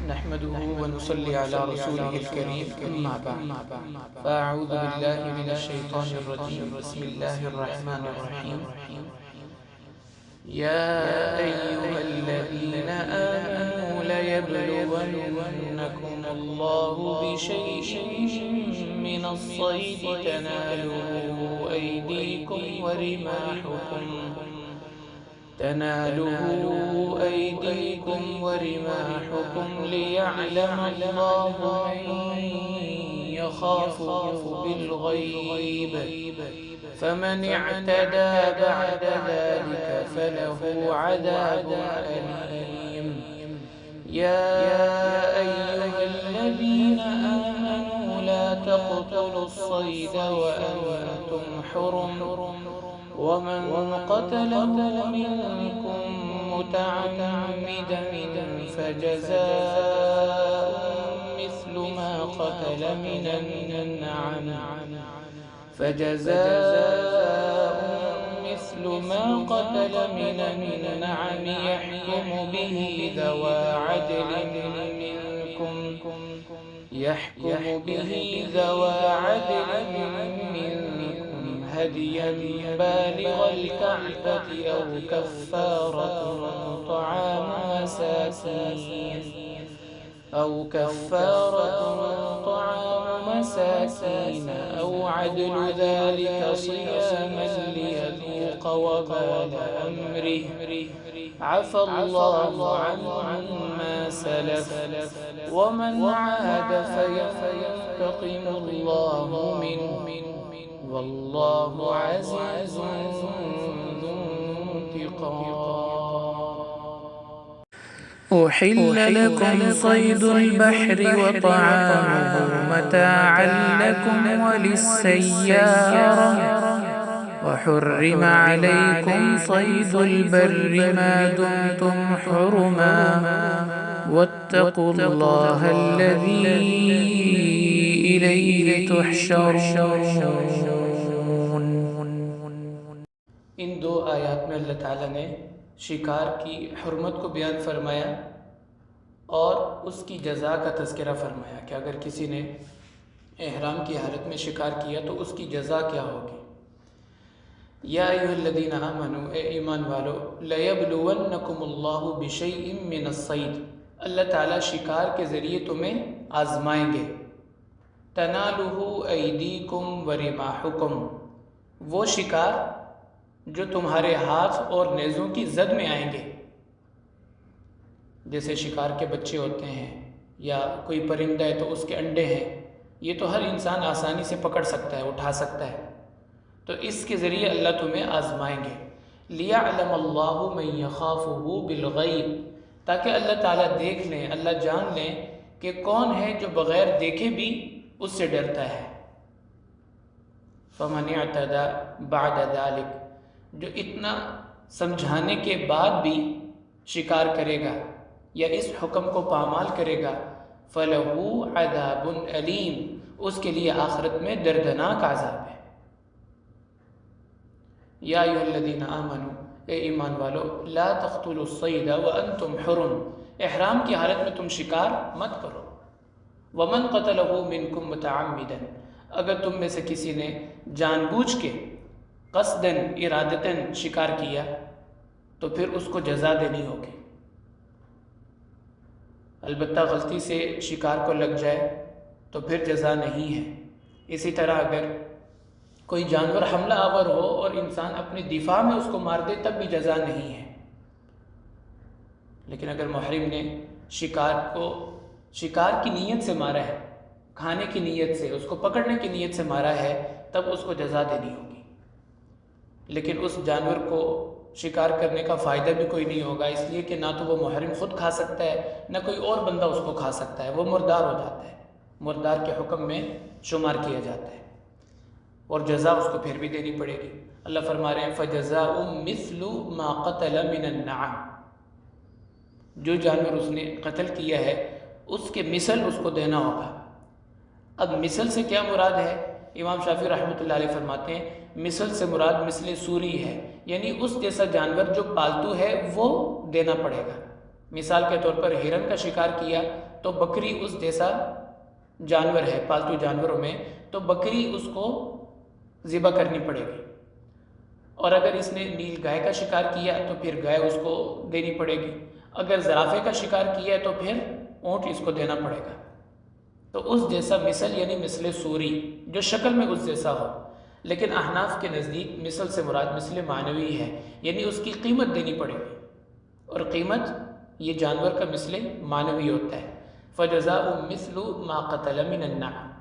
نحمده ونصلي على رسوله الكريم أما بعد فأعوذ بالله من الشيطان الرجيم بسم الله الرحمن الرحيم يا أيها الذين آمنوا ليبلونكم الله بشيء من الصيد تناله أيديكم ورماحكم ليعلم الله من يخافه بالغيب فمن اعتدى بعد ذلك فله عذاب أليم يا أيها الذين آمنوا لا تقتلوا الصيد وأنتم حرم ومن قتله منكم متعمدا فجزاء مثل ما قتل من النعم يحكم به ذوى عدل منكم هديا بالغ الكعبة أو كفارة طعام مساكين أو عدل ذلك صياما ليذوق وبال أمره عفى الله عما سلف ومن عاد فينتقم الله منه والله عزيز ذو انتقام. أحل لكم صيد البحر وطعامه متاعا لكم وللسيارة وحرم عليكم صيد البر ما دمتم حرما واتقوا الله الذي إليه تحشرون. ان دو آیات میں اللہ تعالیٰ نے شکار کی حرمت کو بیان فرمایا اور اس کی جزا کا تذکرہ فرمایا کہ اگر کسی نے احرام کی حالت میں شکار کیا تو اس کی جزا کیا ہوگی. یا ایھا الذین آمنوا، اے ایمان والو، لیبلونکم اللہ بشیء من الصید، اللہ تعالیٰ شکار کے ذریعے تمہیں آزمائیں گے. تنالہ ایدیکم ورماحکم، وہ شکار جو تمہارے ہاتھ اور نیزوں کی زد میں آئیں گے. جیسے شکار کے بچے ہوتے ہیں یا کوئی پرندہ ہے تو اس کے انڈے ہیں، یہ تو ہر انسان آسانی سے پکڑ سکتا ہے، اٹھا سکتا ہے. تو اس کے ذریعے اللہ تمہیں آزمائیں گے. لیعلم اللہ من یخافہ بالغیب، تاکہ اللہ تعالیٰ دیکھ لیں، اللہ جان لیں کہ کون ہے جو بغیر دیکھے بھی اس سے ڈرتا ہے. فمن اعتدى بعد ذلك، جو اتنا سمجھانے کے بعد بھی شکار کرے گا یا اس حکم کو پامال کرے گا، فَلَهُ عَذَابٌ أَلِيمٌ، اس کے لیے آخرت میں دردناک عذاب ہے. یا ایھا الذین آمنوا، اے ایمان والو، لا تقتلوا الصید وانتم حرم، احرام کی حالت میں تم شکار مت کرو. ومن قتلہ منکم متعمدا، اگر تم میں سے کسی نے جان بوجھ کے قصداً ارادتاً شکار کیا تو پھر اس کو جزا دینی ہوگی. البتہ غلطی سے شکار کو لگ جائے تو پھر جزا نہیں ہے. اسی طرح اگر کوئی جانور حملہ آور ہو اور انسان اپنے دفاع میں اس کو مار دے تب بھی جزا نہیں ہے. لیکن اگر محرم نے شکار کی نیت سے مارا ہے، کھانے کی نیت سے، اس کو پکڑنے کی نیت سے مارا ہے، تب اس کو جزا دینی ہوگی. لیکن اس جانور کو شکار کرنے کا فائدہ بھی کوئی نہیں ہوگا، اس لیے کہ نہ تو وہ محرم خود کھا سکتا ہے نہ کوئی اور بندہ اس کو کھا سکتا ہے، وہ مردار ہو جاتا ہے، مردار کے حکم میں شمار کیا جاتا ہے، اور جزا اس کو پھر بھی دینی پڑے گی. اللہ فرما رہے ہیں فَجَزَاءٌ مِثْلُ مَا قَتَلَ مِنَ النَّعَمِ، جو جانور اس نے قتل کیا ہے اس کے مثل اس کو دینا ہوگا. اب مثل سے کیا مراد ہے؟ امام شافعی رحمۃ اللہ علیہ فرماتے ہیں مثل سے مراد مثل سوری ہے، یعنی اس جیسا جانور جو پالتو ہے وہ دینا پڑے گا. مثال کے طور پر ہرن کا شکار کیا تو بکری اس جیسا جانور ہے پالتو جانوروں میں، تو بکری اس کو ذبح کرنی پڑے گی، اور اگر اس نے نیل گائے کا شکار کیا تو پھر گائے اس کو دینی پڑے گی، اگر زرافے کا شکار کیا تو پھر اونٹ اس کو دینا پڑے گا۔ تو اس جیسا مثل یعنی مثل صوری جو شکل میں اس جیسا ہو، لیکن احناف کے نزدیک مثل سے مراد مثل معنوی ہے، یعنی اس کی قیمت دینی پڑے گی، اور قیمت یہ جانور کا مثل معنوی ہوتا ہے۔ فَجَزَاءٌ مِثْلُ مَا قَتَلَ مِنَ النَّعَمِ،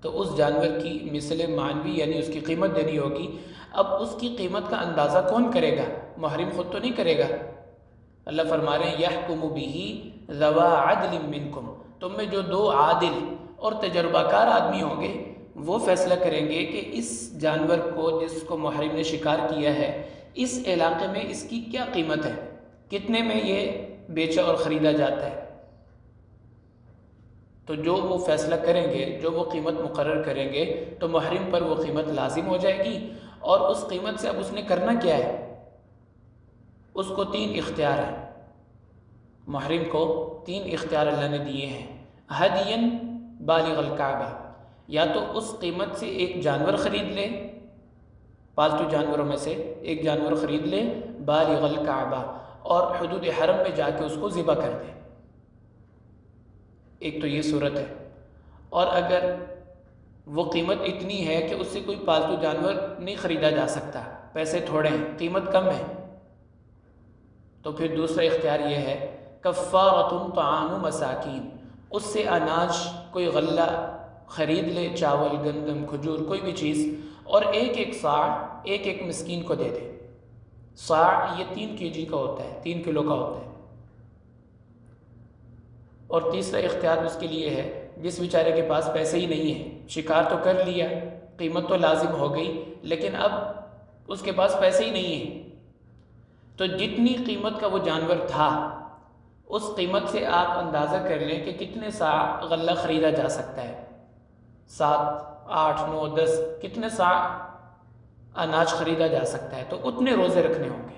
تو اس جانور کی مثل معنوی یعنی اس کی قیمت دینی ہوگی۔ اب اس کی قیمت کا اندازہ کون کرے گا؟ محرم خود تو نہیں کرے گا۔ اللہ فرما رہے ہیں يَحْكُمُ بِهِ ذَوَا عَدْلٍ مِّنْكُمْ، تم میں جو دو عادل اور تجربہ کار آدمی ہوں گے وہ فیصلہ کریں گے کہ اس جانور کو جس کو محرم نے شکار کیا ہے اس علاقے میں اس کی کیا قیمت ہے، کتنے میں یہ بیچا اور خریدا جاتا ہے۔ تو جو وہ فیصلہ کریں گے، جو وہ قیمت مقرر کریں گے تو محرم پر وہ قیمت لازم ہو جائے گی، اور اس قیمت سے اب اس نے کرنا کیا ہے؟ اس کو 3 اختیار ہیں، محرم کو 3 اختیار اللہ نے دیے ہیں۔ ہدین بالغ الکعبہ، یا تو اس قیمت سے ایک جانور خرید لے، پالتو جانوروں میں سے ایک جانور خرید لے بالغ الکعبہ، اور حدود حرم میں جا کے اس کو ذبح کر دے، ایک تو یہ صورت ہے۔ اور اگر وہ قیمت اتنی ہے کہ اس سے کوئی پالتو جانور نہیں خریدا جا سکتا، پیسے تھوڑے ہیں، قیمت کم ہے، تو پھر دوسرا اختیار یہ ہے کفارۃ طعام مساکین، اس سے اناج کوئی غلہ خرید لے، چاول، گندم، کھجور، کوئی بھی چیز، اور ایک صاع ایک مسکین کو دے دے۔ صاع یہ 3 kg کا ہوتا ہے، 3 کلو کا ہوتا ہے۔ اور تیسرا اختیار اس کے لیے ہے جس بیچارے کے پاس پیسے ہی نہیں ہیں، شکار تو کر لیا، قیمت تو لازم ہو گئی، لیکن اب اس کے پاس پیسے ہی نہیں ہیں، تو جتنی قیمت کا وہ جانور تھا اس قیمت سے آپ اندازہ کر لیں کہ کتنے صاع غلہ خریدا جا سکتا ہے، 7، 8، 9، 10 کتنے صاع اناج خریدا جا سکتا ہے، تو اتنے روزے رکھنے ہوں گے۔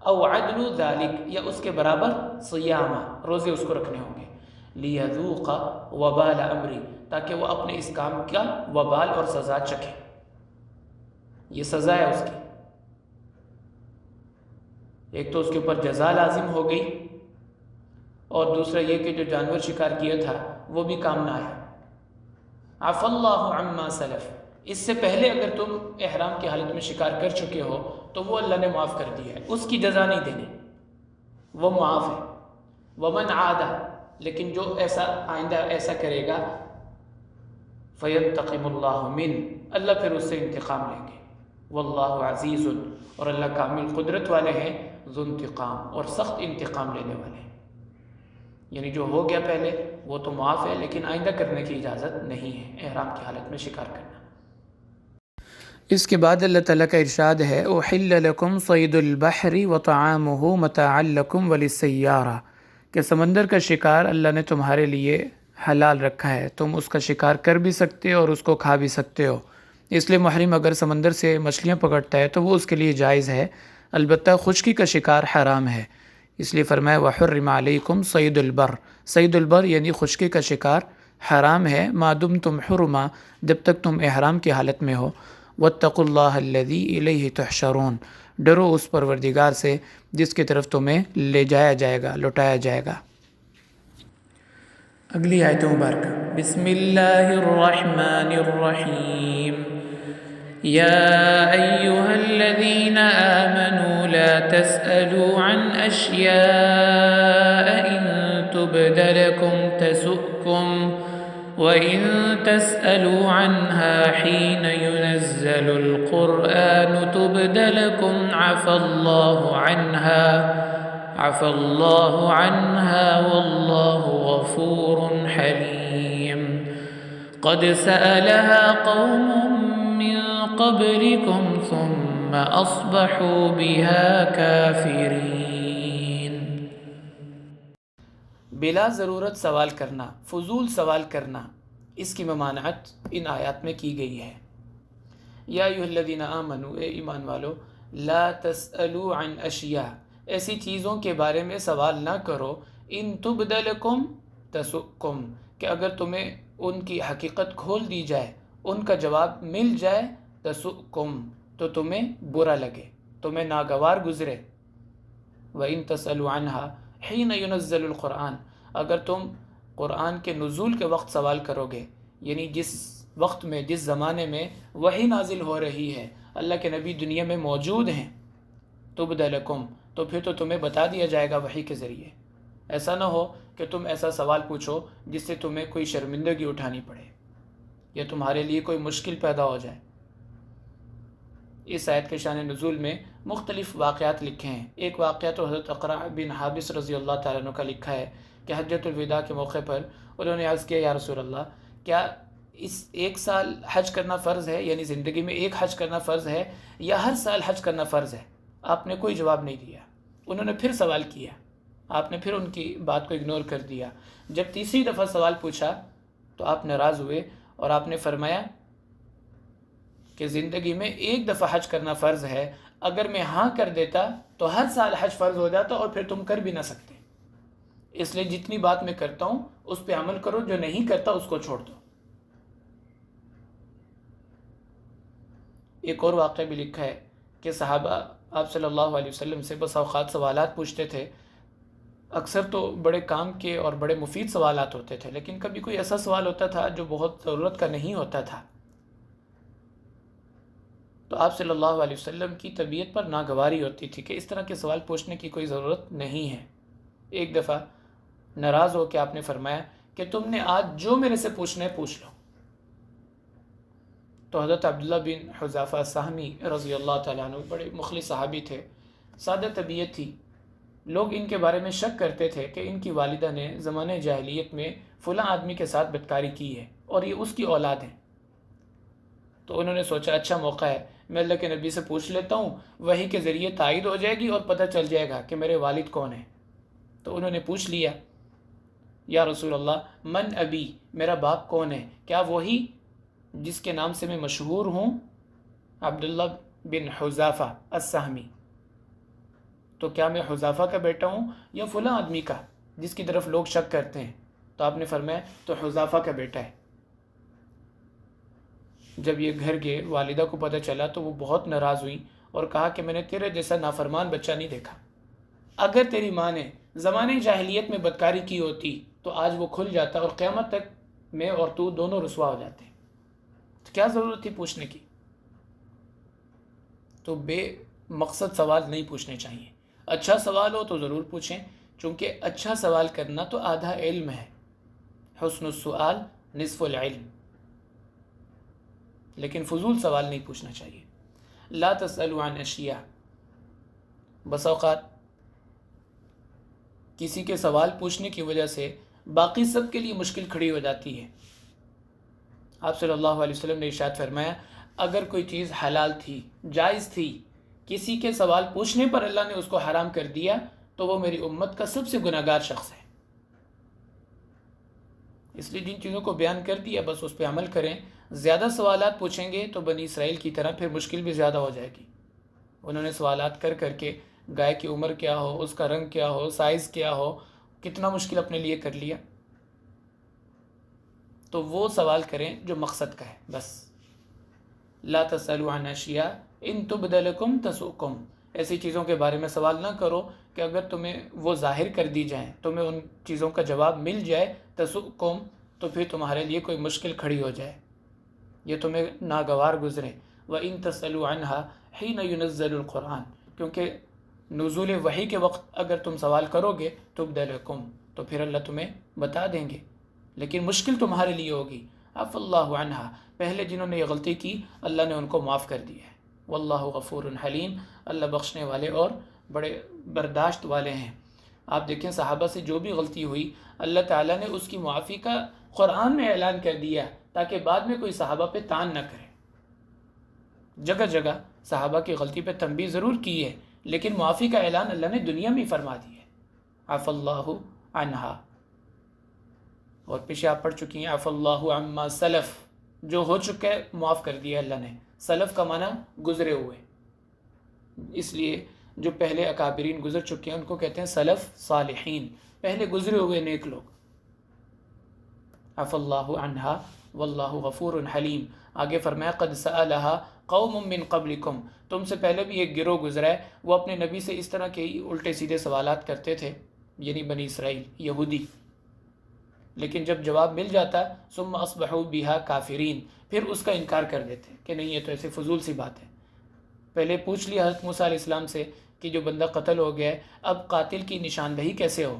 او عدل ذالک، یا اس کے برابر صیامہ، روزے اس کو رکھنے ہوں گے۔ لیذوق وبال امری، تاکہ وہ اپنے اس کام کا وبال اور سزا چکھے، یہ سزا ہے اس کی، ایک تو اس کے اوپر جزا لازم ہو گئی، اور دوسرا یہ کہ جو جانور شکار کیا تھا وہ بھی کام نہ آیا۔ عفا اللہ عما سلف، اس سے پہلے اگر تم احرام کی حالت میں شکار کر چکے ہو تو وہ اللہ نے معاف کر دیا ہے، اس کی جزا نہیں دینی، وہ معاف ہے۔ ومن عاد، لیکن جو ایسا آئندہ ایسا کرے گا فینتقم اللہ من، اللہ پھر اس سے انتقام لیں گے۔ واللہ عزیز، اور اللہ کامل قدرت والے ہیں، ذو انتقام، اور سخت انتقام لینے والے ہیں۔ یعنی جو ہو گیا پہلے وہ تو معاف ہے، لیکن آئندہ کرنے کی اجازت نہیں ہے احرام کی حالت میں شکار کرنا۔ اس کے بعد اللہ تعالیٰ کا ارشاد ہے احل لکم صید البحر وطعامہ متاعا لکم وللسیارہ، کہ سمندر کا شکار اللہ نے تمہارے لیے حلال رکھا ہے، تم اس کا شکار کر بھی سکتے ہو اور اس کو کھا بھی سکتے ہو۔ اس لیے محرم اگر سمندر سے مچھلیاں پکڑتا ہے تو وہ اس کے لیے جائز ہے، البتہ خشکی کا شکار حرام ہے، اس لیے فرمایا وحرم علیکم صید البر، صید البر یعنی خشکی کا شکار حرام ہے، ما دمتم حرما، جب تک تم احرام کی حالت میں ہو۔ واتقوا اللہ الذی الیہ تحشرون، ڈرو اس پروردگار سے جس کی طرف تمہیں لے جایا جائے گا، لوٹایا جائے گا۔ اگلی آیت مبارکہ بسم اللہ الرحمن الرحیم یا ایہا الذین آمنوا لا تسألوا عن اشیاء ان تبد لکم تسؤکم وَإِن تَسْأَلُوا عَنْهَا حِينَ يُنَزَّلُ الْقُرْآنُ تُبْدَ لَكُمْ عَفَا اللَّهُ عَنْهَا وَاللَّهُ غَفُورٌ حَلِيمٌ قَدْ سَأَلَهَا قَوْمٌ مِّن قَبْلِكُمْ ثُمَّ أَصْبَحُوا بِهَا كَافِرِينَ۔ بلا ضرورت سوال کرنا، فضول سوال کرنا، اس کی ممانعت ان آیات میں کی گئی ہے۔ یا ایھا الذین آمنوا، اے ایمان والو، لا تسألوا عن اشیاء، ایسی چیزوں کے بارے میں سوال نہ کرو ان تبد لکم تسؤکم، کہ اگر تمہیں ان کی حقیقت کھول دی جائے، ان کا جواب مل جائے، تسؤکم تو تمہیں برا لگے، تمہیں ناگوار گزرے۔ وَإِن تَسْأَلُوا عَنْهَا حِينَ يُنَزَّلُ الْقُرْآنِ، اگر تم قرآن کے نزول کے وقت سوال کرو گے، یعنی جس وقت میں، جس زمانے میں وحی نازل ہو رہی ہے، اللہ کے نبی دنیا میں موجود ہیں، تبد لکم تو پھر تو تمہیں بتا دیا جائے گا وحی کے ذریعے۔ ایسا نہ ہو کہ تم ایسا سوال پوچھو جس سے تمہیں کوئی شرمندگی اٹھانی پڑے یا تمہارے لیے کوئی مشکل پیدا ہو جائے۔ اس آیت کے شان نزول میں مختلف واقعات لکھے ہیں۔ ایک واقعہ تو حضرت اقرع بن حابس رضی اللہ تعالیٰ عنہ کا لکھا ہے کہ حجۃ الوداع کے موقع پر انہوں نے عرض کیا، یا رسول اللہ، کیا اس ایک سال حج کرنا فرض ہے، یعنی زندگی میں ایک حج کرنا فرض ہے، یا ہر سال حج کرنا فرض ہے؟ آپ نے کوئی جواب نہیں دیا۔ انہوں نے پھر سوال کیا، آپ نے پھر ان کی بات کو اگنور کر دیا۔ جب تیسری دفعہ سوال پوچھا تو آپ ناراض ہوئے اور آپ نے فرمایا کہ زندگی میں ایک دفعہ حج کرنا فرض ہے، اگر میں ہاں کر دیتا تو ہر سال حج فرض ہو جاتا اور پھر تم کر بھی نہ سکتے۔ اس لیے جتنی بات میں کرتا ہوں اس پہ عمل کرو، جو نہیں کرتا اس کو چھوڑ دو۔ ایک اور واقعہ بھی لکھا ہے کہ صحابہ آپ صلی اللہ علیہ وسلم سے بس اوقات سوالات پوچھتے تھے، اکثر تو بڑے کام کے اور بڑے مفید سوالات ہوتے تھے، لیکن کبھی کوئی ایسا سوال ہوتا تھا جو بہت ضرورت کا نہیں ہوتا تھا، تو آپ صلی اللہ علیہ وسلم کی طبیعت پر ناگواری ہوتی تھی کہ اس طرح کے سوال پوچھنے کی کوئی ضرورت نہیں ہے۔ ایک دفعہ ناراض ہو کے آپ نے فرمایا کہ تم نے آج جو میرے سے پوچھنا ہے پوچھ لو۔ تو حضرت عبداللہ بن حذافہ سہمی رضی اللہ تعالیٰ عنہ بڑے مخلص صحابی تھے، سادہ طبیعت تھی۔ لوگ ان کے بارے میں شک کرتے تھے کہ ان کی والدہ نے زمانہ جاہلیت میں فلاں آدمی کے ساتھ بدکاری کی ہے اور یہ اس کی اولاد ہیں۔ تو انہوں نے سوچا اچھا موقع ہے، میں اللہ کے نبی سے پوچھ لیتا ہوں، وحی کے ذریعے تائید ہو جائے گی اور پتہ چل جائے گا کہ میرے والد کون ہیں۔ تو انہوں نے پوچھ لیا، یا رسول اللہ من ابی، میرا باپ کون ہے؟ کیا وہی جس کے نام سے میں مشہور ہوں، عبداللہ بن حذافہ السہمی؟ تو کیا میں حذافہ کا بیٹا ہوں یا فلاں آدمی کا جس کی طرف لوگ شک کرتے ہیں؟ تو آپ نے فرمایا تو حذافہ کا بیٹا ہے۔ جب یہ گھر گئے، والدہ کو پتہ چلا تو وہ بہت ناراض ہوئی اور کہا کہ میں نے تیرے جیسا نافرمان بچہ نہیں دیکھا۔ اگر تیری ماں نے زمانے جاہلیت میں بدکاری کی ہوتی تو آج وہ کھل جاتا اور قیامت تک میں اور تو دونوں رسوا ہو جاتے، تو کیا ضرورت تھی پوچھنے کی؟ تو بے مقصد سوال نہیں پوچھنے چاہیے۔ اچھا سوال ہو تو ضرور پوچھیں، چونکہ اچھا سوال کرنا تو آدھا علم ہے، حسن السؤال نصف العلم، لیکن فضول سوال نہیں پوچھنا چاہیے۔ لا تسألوا عن اشیاء، بس اوقات کسی کے سوال پوچھنے کی وجہ سے باقی سب کے لیے مشکل کھڑی ہو جاتی ہے۔ آپ صلی اللہ علیہ وسلم نے ارشاد فرمایا، اگر کوئی چیز حلال تھی، جائز تھی، کسی کے سوال پوچھنے پر اللہ نے اس کو حرام کر دیا تو وہ میری امت کا سب سے گناہگار شخص ہے۔ اس لیے جن چیزوں کو بیان کر دیا بس اس پہ عمل کریں۔ زیادہ سوالات پوچھیں گے تو بنی اسرائیل کی طرح پھر مشکل بھی زیادہ ہو جائے گی۔ انہوں نے سوالات کر کر کے گائے کی عمر کیا ہو، اس کا رنگ کیا ہو، سائز کیا ہو، کتنا مشکل اپنے لیے کر لیا۔ تو وہ سوال کریں جو مقصد کا ہے بس۔ لا تسألوا عن اشیاء ان تبد لکم تسؤکم، ایسی چیزوں کے بارے میں سوال نہ کرو کہ اگر تمہیں وہ ظاہر کر دی جائیں، تمہیں ان چیزوں کا جواب مل جائے، تسؤکم تو پھر تمہارے لیے کوئی مشکل کھڑی ہو جائے، یہ تمہیں ناگوار گزرے۔ وَإِن تَسْأَلُوا عَنْهَا حِينَ يُنَزَّلُ الْقُرْآنِ، کیونکہ نزول وحی کے وقت اگر تم سوال کرو گے تبد لکم تو پھر اللہ تمہیں بتا دیں گے، لیکن مشکل تمہارے لیے ہوگی۔ عف اللہ عنہا، پہلے جنہوں نے یہ غلطی کی اللہ نے ان کو معاف کر دیا ہے۔ واللہ غفور حلیم، اللہ بخشنے والے اور بڑے برداشت والے ہیں۔ آپ دیکھیں صحابہ سے جو بھی غلطی ہوئی اللہ تعالیٰ نے اس کی معافی کا قرآن میں اعلان کر دیا تاکہ بعد میں کوئی صحابہ پہ تان نہ کرے۔ جگہ جگہ صحابہ کی غلطی پہ تنبیہ ضرور کی ہے، لیکن معافی کا اعلان اللہ نے دنیا میں ہی فرما دیا ہے۔ عف اللہ عنہا، اور پیچھے آپ پڑھ چکی ہیں عف اللہ عما سلف، جو ہو چکا ہے معاف کر دیا اللہ نے۔ سلف کا معنی گزرے ہوئے، اس لیے جو پہلے اکابرین گزر چکے ہیں ان کو کہتے ہیں سلف صالحین، پہلے گزرے ہوئے نیک لوگ. عفا اللہ عنہا واللہ غفور حلیم. آگے فرمایا قد سألها قوم من قبلکم، تم سے پہلے بھی ایک گروہ گزرا ہے، وہ اپنے نبی سے اس طرح کے الٹے سیدھے سوالات کرتے تھے، یعنی بنی اسرائیل یہودی، لیکن جب جواب مل جاتا ثم اصبحوا بها کافرین، پھر اس کا انکار کر دیتے کہ نہیں یہ تو ایسے فضول سی بات ہے. پہلے پوچھ لیا حضرت موسیٰ علیہ السلام سے کہ جو بندہ قتل ہو گیا ہے اب قاتل کی نشاندہی کیسے ہو،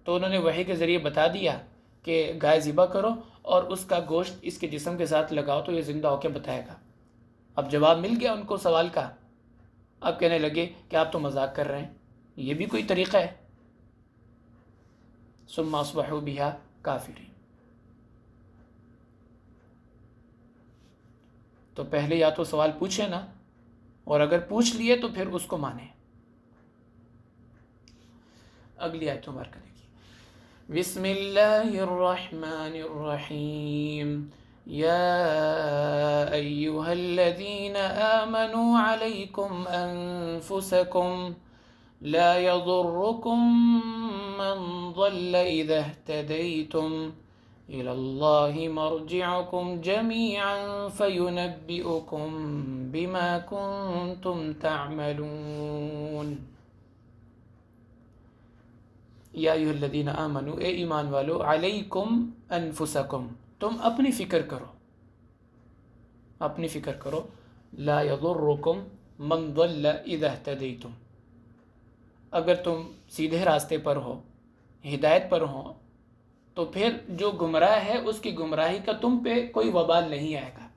تو انہوں نے وحی کے ذریعے بتا دیا کہ گائے ذبح کرو اور اس کا گوشت اس کے جسم کے ساتھ لگاؤ تو یہ زندہ ہو کے بتائے گا. اب جواب مل گیا ان کو سوال کا، اب کہنے لگے کہ آپ تو مذاق کر رہے ہیں، یہ بھی کوئی طریقہ ہے. ثم اصبحوا بها کافرین. تو پہلے یا تو سوال پوچھیں نا، اور اگر پوچھ لیے تو پھر اس کو مانیں. اگلی آیت مبارکہ دیکھیے. بسم اللہ الرحمن الرحیم. یا ایہا الذین آمنوا علیکم انفسکم لا یضرکم من ضل اذا اہتدیتم إلى الله مرجعكم جميعا فينبئكم بما كنتم تعملون. یا ایھا الذین آمنوا، اے ایمان والو، علیکم انفسکم، تم اپنی فکر کرو، اپنی فکر کرو. لا یضرکم من ضل اذا اہتدیتم، اگر تم سیدھے راستے پر ہو، ہدایت پر ہو، تو پھر جو گمراہ ہے اس کی گمراہی کا تم پہ کوئی وبال نہیں آئے گا.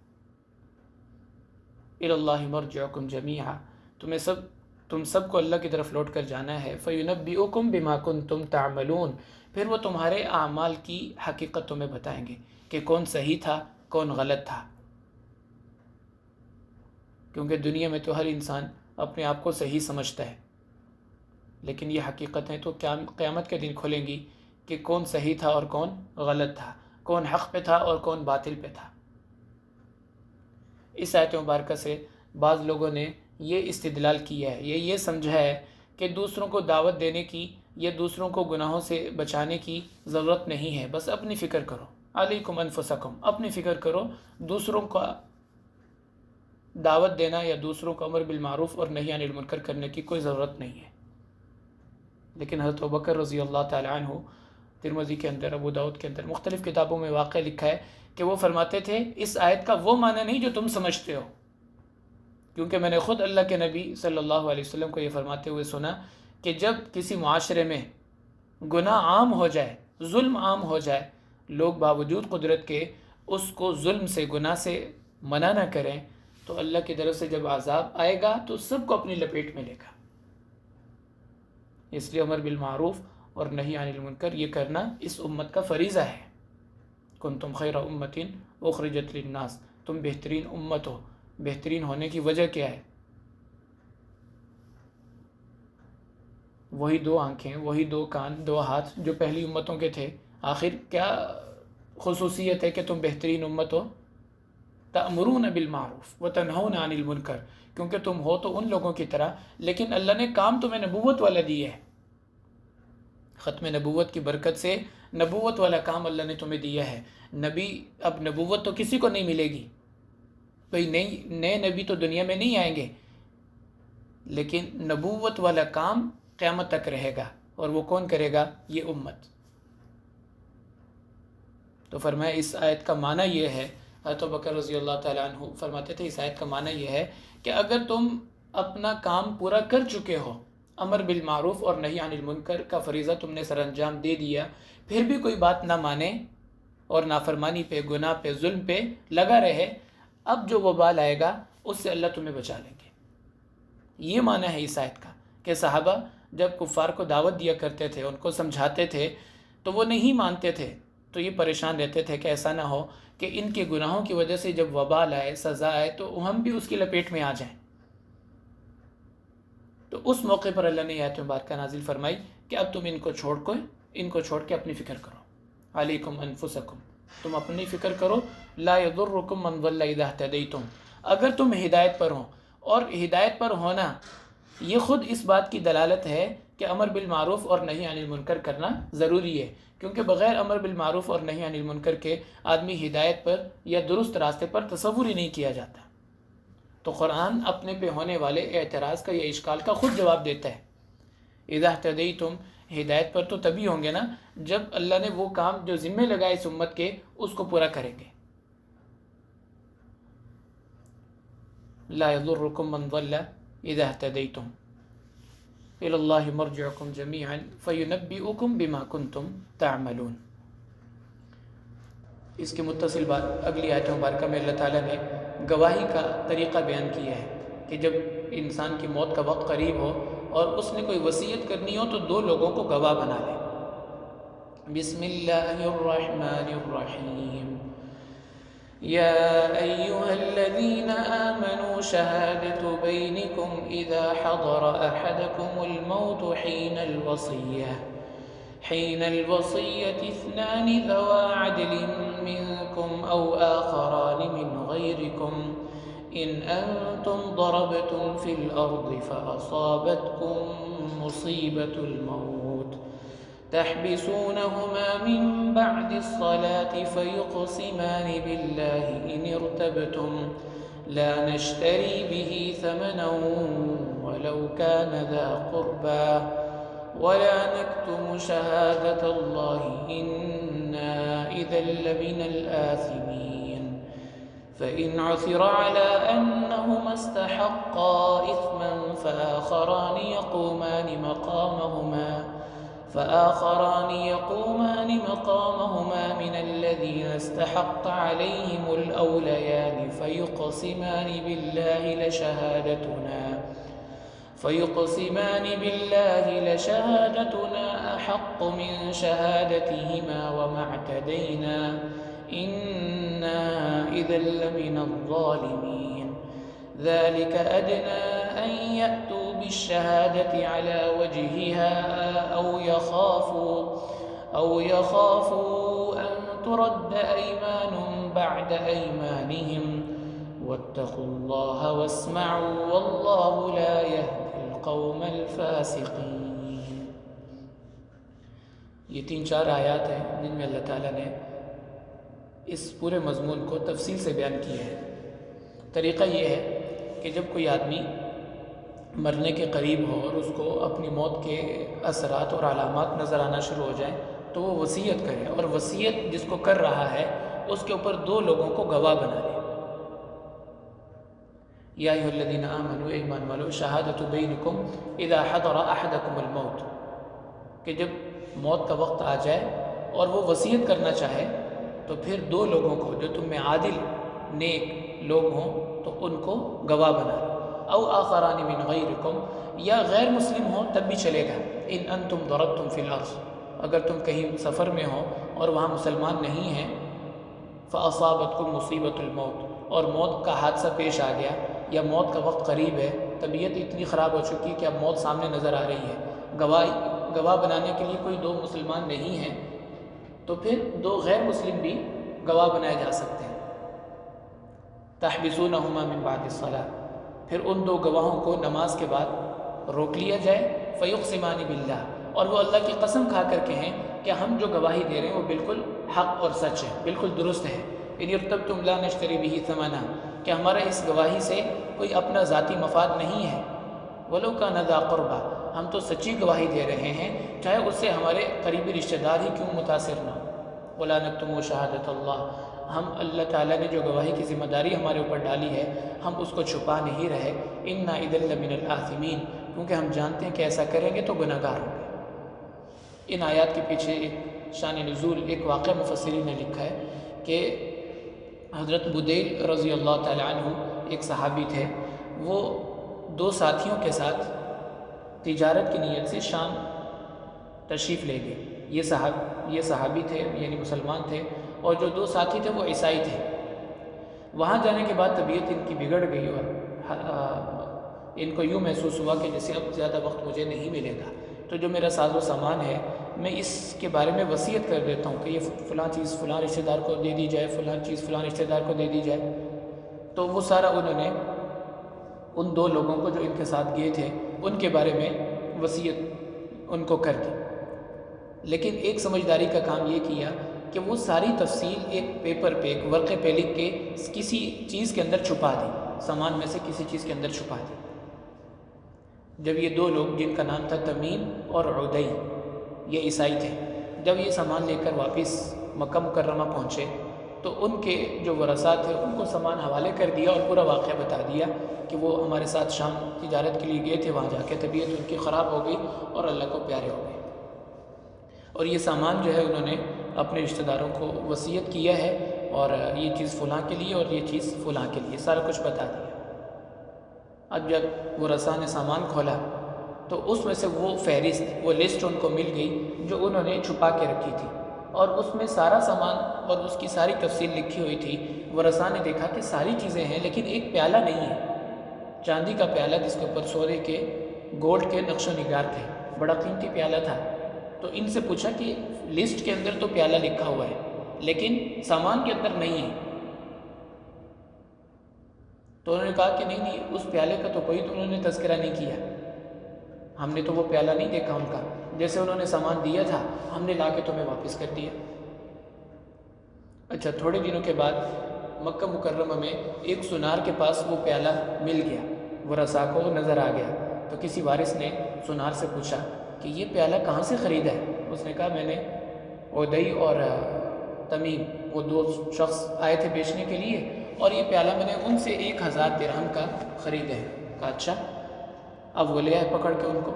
الی اللہ مرجعکم جمیعا، تم سب کو اللہ کی طرف لوٹ کر جانا ہے. فینبئکم بما کنتم تعملون، پھر وہ تمہارے اعمال کی حقیقت تمہیں بتائیں گے کہ کون صحیح تھا کون غلط تھا. کیونکہ دنیا میں تو ہر انسان اپنے آپ کو صحیح سمجھتا ہے، لیکن یہ حقیقتیں تو قیامت کے دن کھلیں گی کہ کون صحیح تھا اور کون غلط تھا، کون حق پہ تھا اور کون باطل پہ تھا. اس آیت مبارکہ سے بعض لوگوں نے یہ استدلال کیا ہے، یہ سمجھا ہے کہ دوسروں کو دعوت دینے کی یا دوسروں کو گناہوں سے بچانے کی ضرورت نہیں ہے، بس اپنی فکر کرو. علیکم انفسکم، اپنی فکر کرو، دوسروں کا دعوت دینا یا دوسروں کو امر بالمعروف اور نہی عن المنکر کرنے کی کوئی ضرورت نہیں ہے. لیکن حضرت ابوبکر رضی اللہ تعالی عنہ، ترمذی کے اندر، ابو داؤد کے اندر، مختلف کتابوں میں واقع لکھا ہے کہ وہ فرماتے تھے اس آیت کا وہ معنی نہیں جو تم سمجھتے ہو، کیونکہ میں نے خود اللہ کے نبی صلی اللہ علیہ وسلم کو یہ فرماتے ہوئے سنا کہ جب کسی معاشرے میں گناہ عام ہو جائے، ظلم عام ہو جائے، لوگ باوجود قدرت کے اس کو ظلم سے، گناہ سے منع نہ کریں، تو اللہ کی طرف سے جب عذاب آئے گا تو سب کو اپنی لپیٹ میں لے گا. اس لیے امر بالمعروف اور نہی عن المنکر یہ کرنا اس امت کا فریضہ ہے. کنتم خیر امت اخرجت للناس، تم بہترین امت ہو. بہترین ہونے کی وجہ کیا ہے؟ وہی 2 آنکھیں، وہی 2 کان، 2 ہاتھ جو پہلی امتوں کے تھے. آخر کیا خصوصیت ہے کہ تم بہترین امت ہو؟ تأمرون بالمعروف وتنہون عن المنکر، کیونکہ تم ہو تو ان لوگوں کی طرح، لیکن اللہ نے کام تمہیں نبوت والا دیا ہے. ختم نبوت کی برکت سے نبوت والا کام اللہ نے تمہیں دیا ہے. نبی، اب نبوت تو کسی کو نہیں ملے گی، کوئی نئے نبی تو دنیا میں نہیں آئیں گے، لیکن نبوت والا کام قیامت تک رہے گا. اور وہ کون کرے گا؟ یہ امت. تو فرمایا اس آیت کا معنی یہ ہے، حضرت ابوبکر رضی اللہ تعالیٰ عنہ فرماتے تھے اس آیت کا معنی یہ ہے کہ اگر تم اپنا کام پورا کر چکے ہو، امر بالمعروف اور نہی عن المنکر کا فریضہ تم نے سر انجام دے دیا، پھر بھی کوئی بات نہ مانے اور نافرمانی پہ، گناہ پہ، ظلم پہ لگا رہے، اب جو وبال آئے گا اس سے اللہ تمہیں بچا لیں گے. یہ معنی ہے اس آیت کا کہ صحابہ جب کفار کو دعوت دیا کرتے تھے، ان کو سمجھاتے تھے، تو وہ نہیں مانتے تھے، تو یہ پریشان رہتے تھے کہ ایسا نہ ہو کہ ان کے گناہوں کی وجہ سے جب وبال آئے، سزا آئے، تو ہم بھی اس کی لپیٹ میں آ جائیں. تو اس موقع پر اللہ نے آیت مبارکہ نازل فرمائی کہ اب تم ان کو چھوڑ کے اپنی فکر کرو. علیکم انفسکم، تم اپنی فکر کرو. لا یضرکم من ضل اذا اہتدیتم، اگر تم ہدایت پر ہو، اور ہدایت پر ہونا یہ خود اس بات کی دلالت ہے کہ امر بالمعروف اور نہی عن المنکر کرنا ضروری ہے، کیونکہ بغیر امر بالمعروف اور نہی عن المنکر کے آدمی ہدایت پر یا درست راستے پر تصور ہی نہیں کیا جاتا۔ تو قرآن اپنے پہ ہونے والے اعتراض کا یا اشکال کا خود جواب دیتا ہے۔ اذا اہتدیتم، ہدایت پر تو تبھی ہوں گے نا جب اللہ نے وہ کام جو ذمہ لگائے اس امت کے اس کو پورا کریں گے۔ لا يضركم من ضل اذا اهتديتم الى الله مرجعكم جميعا فينبئكم بما كنتم تعملون۔ اس کے متصل بات اگلی آیت مبارکہ میں اللہ تعالیٰ نے گواہی کا طریقہ بیان کیا ہے کہ جب انسان کی موت کا وقت قریب ہو اور اس نے کوئی وصیت کرنی ہو تو دو لوگوں کو گواہ بنا لے۔ بسم اللہ الرحمن الرحیم، یا ایہا الذین آمنوا شہادت بینکم اذا حضر احدکم الموت حين الوصية اثنان ذوا عدل منكم أو آخران من غيركم إن أنتم ضربتم في الأرض فأصابتكم مصيبة الموت تحبسونهما من بعد الصلاة فيقسمان بالله إن ارتبتم لا نشتري به ثمنا ولو كان ذا قربى ولا نكتم شهادة الله إنا إذا لمن الآثمين فإن عثر على أنهما استحقا إثما فآخران يقومان مقامهما من الذين استحق عليهم الأوليان فيقسمان بالله لشهادتنا أحق من شهادتهما وما اعتدينا إنا إذا لمن الظالمين ذلك أدنى أن يأتوا بالشهادة على وجهها أو يخافوا أن ترد أيمان بعد أيمانهم واتقوا الله واسمعوا والله لا يهدي القوم الفاسقين۔ یہ 3-4 آیات ہیں جن میں اللہ تعالیٰ نے اس پورے مضمون کو تفصیل سے بیان کیا ہے۔ طریقہ یہ ہے کہ جب کوئی آدمی مرنے کے قریب ہو اور اس کو اپنی موت کے اثرات اور علامات نظر آنا شروع ہو جائیں تو وہ وصیت کرے، اور وصیت جس کو کر رہا ہے اس کے اوپر 2 لوگوں کو گواہ بنا لے۔ یا ایھا الذین آمنوا، ایمان والو، شہادت بینکم اذا حضر احدکم الموت، کہ جب موت کا وقت آ جائے اور وہ وصیت کرنا چاہے تو پھر 2 لوگوں کو جو تم میں عادل نیک لوگ ہوں تو ان کو گواہ بنا لو۔ او آخران من غیرکم، یا غیر مسلم ہوں تب بھی چلے گا۔ ان انتم ضربتم فی الارض، اگر تم کہیں سفر میں ہو اور وہاں مسلمان نہیں ہیں، فاصابتکم مصیبت الموت، اور موت کا حادثہ پیش آ گیا یا موت کا وقت قریب ہے، طبیعت اتنی خراب ہو چکی ہے کہ اب موت سامنے نظر آ رہی ہے، گواہ بنانے کے لیے کوئی 2 مسلمان نہیں ہیں، تو پھر 2 غیر مسلم بھی گواہ بنائے جا سکتے ہیں۔ تحبسونہما من بعد الصلاۃ، پھر ان 2 گواہوں کو نماز کے بعد روک لیا جائے، فیقسمان باللہ، اور وہ اللہ کی قسم کھا کر کہیں کہ ہم جو گواہی دے رہے ہیں وہ بالکل حق اور سچ ہے، بالکل درست ہے۔ ان ارتبتم لا نشتری به ثمنا، کہ ہمارا اس گواہی سے کوئی اپنا ذاتی مفاد نہیں ہے، ولو کان ذا قربا، ہم تو سچی گواہی دے رہے ہیں چاہے اس سے ہمارے قریبی رشتہ دار ہی کیوں متاثر نہ ہو۔ ولا نکتم شہادت اللہ، ہم اللہ تعالیٰ نے جو گواہی کی ذمہ داری ہمارے اوپر ڈالی ہے ہم اس کو چھپا نہیں رہے۔ انا اذا لمن الآثمین، کیونکہ ہم جانتے ہیں کہ ایسا کریں گے تو گناہ گار ہوں گے۔ ان آیات کے پیچھے ایک شان نزول، ایک واقعہ مفسرین نے لکھا ہے کہ حضرت بدیل رضی اللہ تعالیٰ عنہ ایک صحابی تھے، وہ 2 ساتھیوں کے ساتھ تجارت کی نیت سے شام تشریف لے گئے۔ یہ صحابی تھے یعنی مسلمان تھے، اور جو 2 ساتھی تھے وہ عیسائی تھے۔ وہاں جانے کے بعد طبیعت ان کی بگڑ گئی اور ان کو یوں محسوس ہوا کہ جیسے اب زیادہ وقت مجھے نہیں ملے گا، تو جو میرا ساز و سامان ہے میں اس کے بارے میں وصیت کر دیتا ہوں کہ یہ فلاں چیز فلاں رشتہ دار کو دے دی جائے، فلاں چیز فلاں رشتہ دار کو دے دی جائے۔ تو وہ سارا انہوں نے ان 2 لوگوں کو جو ان کے ساتھ گئے تھے ان کے بارے میں وصیت ان کو کر دی، لیکن ایک سمجھداری کا کام یہ کیا کہ وہ ساری تفصیل ایک پیپر پہ، ایک ورقے پہ لکھ کے کسی چیز کے اندر چھپا دی، سامان میں سے کسی چیز کے اندر چھپا دی۔ جب یہ 2 لوگ جن کا نام تھا تمیم اور عدی، یہ عیسائی تھے، جب یہ سامان لے کر واپس مکہ مکرمہ پہنچے تو ان کے جو ورثاء تھے ان کو سامان حوالے کر دیا اور پورا واقعہ بتا دیا کہ وہ ہمارے ساتھ شام تجارت کے لیے گئے تھے، وہاں جا کے طبیعت ان کی خراب ہو گئی اور اللہ کو پیارے ہو گئے، اور یہ سامان جو ہے انہوں نے اپنے رشتہ داروں کو وصیت کیا ہے، اور یہ چیز فلاں کے لیے اور یہ چیز فلاں کے لیے، سارا کچھ بتا دیا۔ اب جب ورثاء نے سامان کھولا تو اس میں سے وہ فہرست، وہ لسٹ ان کو مل گئی جو انہوں نے چھپا کے رکھی تھی، اور اس میں سارا سامان اور اس کی ساری تفصیل لکھی ہوئی تھی۔ ورثاء نے دیکھا کہ ساری چیزیں ہیں لیکن ایک پیالہ نہیں ہے، چاندی کا پیالہ جس کے اوپر سونے کے، گولڈ کے نقش و نگار تھے، بڑا قیمتی پیالہ تھا۔ تو ان سے پوچھا کہ لسٹ کے اندر تو پیالہ لکھا ہوا ہے لیکن سامان کے اندر نہیں ہے، تو انہوں نے کہا کہ نہیں، اس پیالے کا تو کوئی تو انہوں نے تذکرہ نہیں کیا، ہم نے تو وہ پیالہ نہیں دیکھا ان کا، جیسے انہوں نے سامان دیا تھا ہم نے لا کے تمہیں واپس کر دیا۔ اچھا، تھوڑے دنوں کے بعد مکہ مکرمہ میں ایک سونار کے پاس وہ پیالہ مل گیا، ورثاء کو نظر آ گیا، تو کسی وارث نے سونار سے پوچھا کہ یہ پیالہ کہاں سے خریدا ہے؟ اس نے کہا میں نے عدی اور تمیم، وہ 2 شخص آئے تھے بیچنے کے لیے، اور یہ پیالہ میں نے ان سے 1000 درہم کا خریدا ہے۔ کہا اچھا، اب وہ لے آئے پکڑ کے ان کو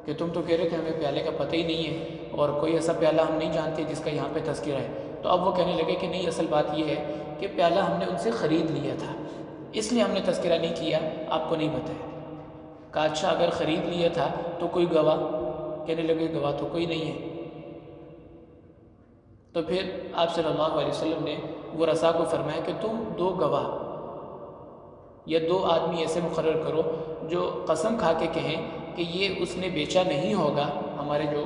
کہ تم تو کہہ رہے تھے ہمیں پیالے کا پتہ ہی نہیں ہے اور کوئی ایسا پیالہ ہم نہیں جانتے جس کا یہاں پہ تذکرہ ہے۔ تو اب وہ کہنے لگے کہ نہیں، اصل بات یہ ہے کہ پیالہ ہم نے ان سے خرید لیا تھا، اس لیے ہم نے تذکرہ نہیں کیا، آپ کو نہیں بتایا۔ کہا اچھا، اگر خرید لیا تھا تو کوئی گواہ؟ کہنے لگے گواہ تو کوئی نہیں ہے۔ تو پھر آپ صلی اللہ علیہ وسلم نے ورثاء کو فرمایا کہ تم 2 گواہ یا 2 آدمی ایسے مقرر کرو جو قسم کھا کے کہیں کہ یہ اس نے بیچا نہیں ہوگا، ہمارے جو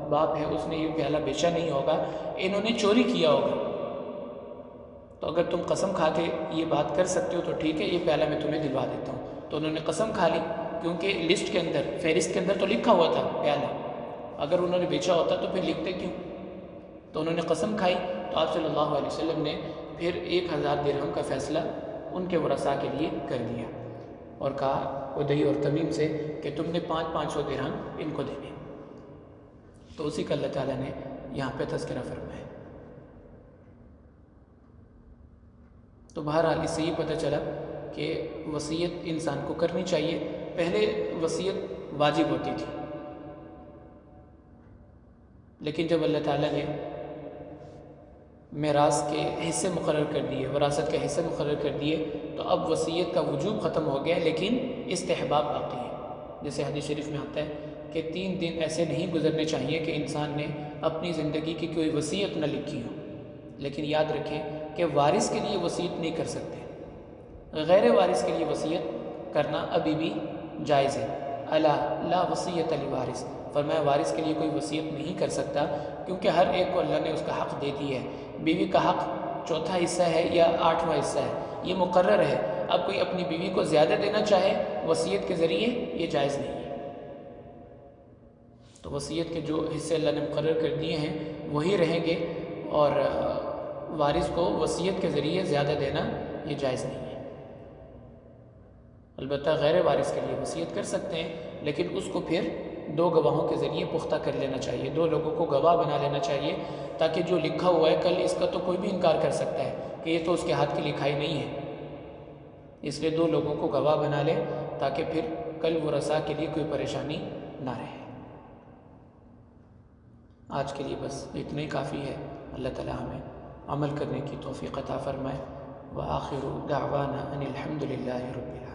باپ ہے اس نے یہ پیالہ بیچا نہیں ہوگا، انہوں نے چوری کیا ہوگا۔ تو اگر تم قسم کھا کے یہ بات کر سکتے ہو تو ٹھیک ہے، یہ پیالہ میں تمہیں دلوا دیتا ہوں۔ تو انہوں نے قسم کھا لی، کیونکہ لسٹ کے اندر، فہرست کے اندر تو لکھا ہوا تھا پیالہ، اگر انہوں نے بیچا ہوتا تو پھر لکھتے کیوں؟ تو انہوں نے قسم کھائی، تو آپ صلی اللہ علیہ وسلم نے پھر 1000 درہم کا فیصلہ ان کے ورثاء کے لیے کر دیا، اور کہا عدی اور تمیم سے کہ تم نے 500 درہم ان کو دینے۔ تو اسی کا اللہ تعالیٰ نے یہاں پہ تذکرہ فرمایا۔ تو بہرحال اس سے یہ پتہ چلا کہ وصیت انسان کو کرنی چاہیے۔ پہلے وصیت واجب ہوتی تھی، لیکن جب اللہ تعالیٰ نے میراث کے حصے مقرر کر دیے، وراثت کے حصے مقرر کر دیے، تو اب وصیت کا وجوب ختم ہو گیا، لیکن استحباب باقی ہے۔ جیسے حدیث شریف میں آتا ہے کہ 3 دن ایسے نہیں گزرنے چاہیے کہ انسان نے اپنی زندگی کی کوئی وصیت نہ لکھی ہو، لیکن یاد رکھیں کہ وارث کے لیے وصیت نہیں کر سکتے، غیر وارث کے لیے وصیت کرنا ابھی بھی جائز ہے۔ الا لا وصیت لوارث، فرمایا وارث کے لیے کوئی وصیت نہیں کر سکتا، کیونکہ ہر ایک کو اللہ نے اس کا حق دے دی ہے۔ بیوی کا حق 4تھا حصہ ہے یا 8واں حصہ ہے، یہ مقرر ہے۔ اب کوئی اپنی بیوی کو زیادہ دینا چاہے وصیت کے ذریعے، یہ جائز نہیں ہے۔ تو وصیت کے جو حصے اللہ نے مقرر کر دیے ہیں وہی رہیں گے، اور وارث کو وصیت کے ذریعے زیادہ دینا یہ جائز نہیں ہے۔ البتہ غیر وارث کے لیے وصیت کر سکتے ہیں، لیکن اس کو پھر 2 گواہوں کے ذریعے پختہ کر لینا چاہیے، 2 لوگوں کو گواہ بنا لینا چاہیے، تاکہ جو لکھا ہوا ہے کل اس کا تو کوئی بھی انکار کر سکتا ہے کہ یہ تو اس کے ہاتھ کی لکھائی نہیں ہے، اس لیے 2 لوگوں کو گواہ بنا لے تاکہ پھر کل ورثاء کے لیے کوئی پریشانی نہ رہے۔ آج کے لیے بس اتنا ہی کافی ہے۔ اللہ تعالی ہمیں عمل کرنے کی توفیق عطا فرمائے۔ وآخر دعوانا ان الحمد للہ رب العالمین۔